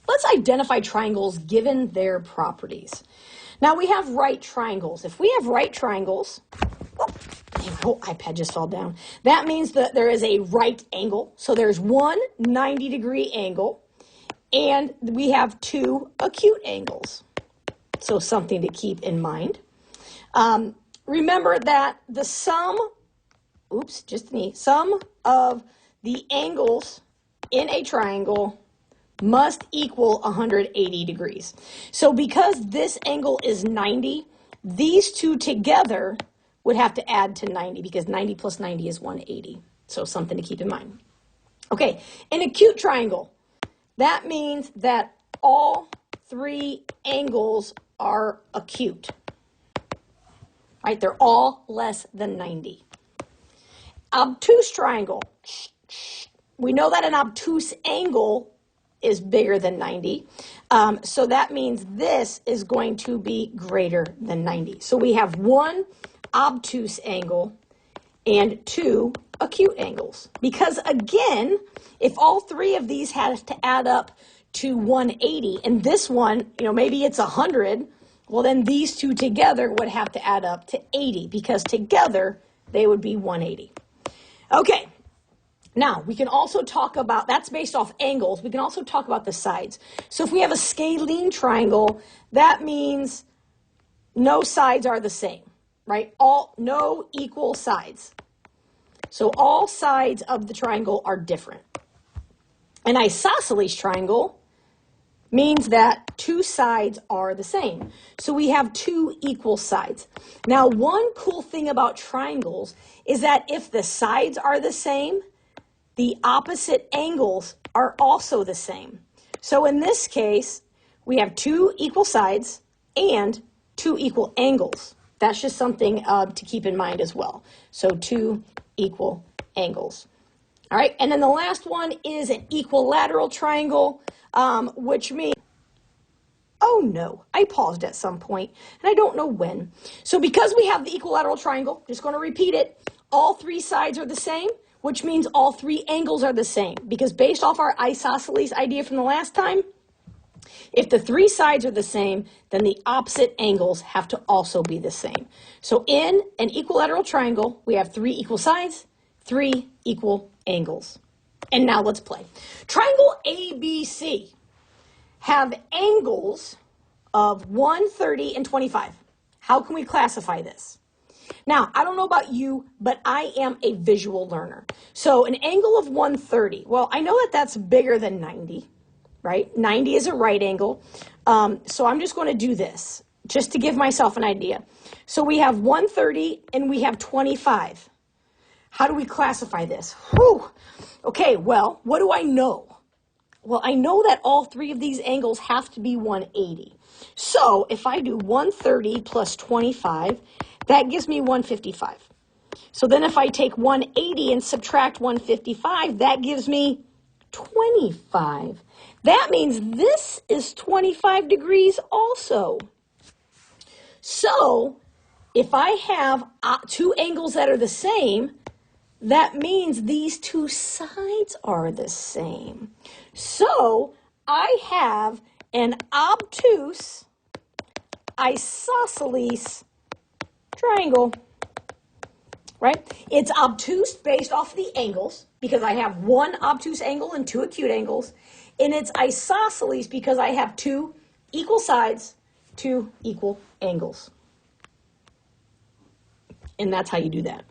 let's identify triangles given their properties. Now we have right triangles. If we have right triangles, oh, iPad just fell down. That means that there is a right angle. So there's one 90-degree angle, and we have two acute angles. So something to keep in mind. Remember that the sum of the angles in a triangle must equal 180 degrees. So because this angle is 90, these two together would have to add to 90 because 90 plus 90 is 180. So something to keep in mind. Okay, an acute triangle. That means that all three angles are acute. Right? They're all less than 90. Obtuse triangle. We know that an obtuse angle is bigger than 90. So that means this is going to be greater than 90. So we have one obtuse angle and two acute angles. Because again, if all three of these had to add up to 180, and this one, maybe it's 100, well then these two together would have to add up to 80 because together they would be 180. Okay. Now, we can also talk about, that's based off angles, we can also talk about the sides. So if we have a scalene triangle, that means no sides are the same, right? No equal sides. So all sides of the triangle are different. An isosceles triangle means that two sides are the same. So we have two equal sides. Now, one cool thing about triangles is that if the sides are the same, the opposite angles are also the same. So in this case, we have two equal sides and two equal angles. That's just something to keep in mind as well. So two equal angles. All right, and then the last one is an equilateral triangle, which means, oh no, I paused at some point, and I don't know when. So because we have the equilateral triangle, just going to repeat it, all three sides are the same, which means all three angles are the same. Because based off our isosceles idea from the last time, if the three sides are the same, then the opposite angles have to also be the same. So in an equilateral triangle, we have three equal sides, three equal angles. And now let's play. Triangle ABC have angles of 130 and 25. How can we classify this? Now, I don't know about you, but I am a visual learner. So an angle of 130, well, I know that that's bigger than 90, right? 90 is a right angle. So I'm just going to do this just to give myself an idea. So we have 130 and we have 25. How do we classify this? Whew. Okay, well, what do I know? Well, I know that all three of these angles have to be 180. So if I do 130 plus 25, that gives me 155. So then if I take 180 and subtract 155, that gives me 25. That means this is 25 degrees also. So if I have two angles that are the same, that means these two sides are the same. So I have an obtuse isosceles triangle, right? It's obtuse based off the angles because I have one obtuse angle and two acute angles. And it's isosceles because I have two equal sides, two equal angles. And that's how you do that.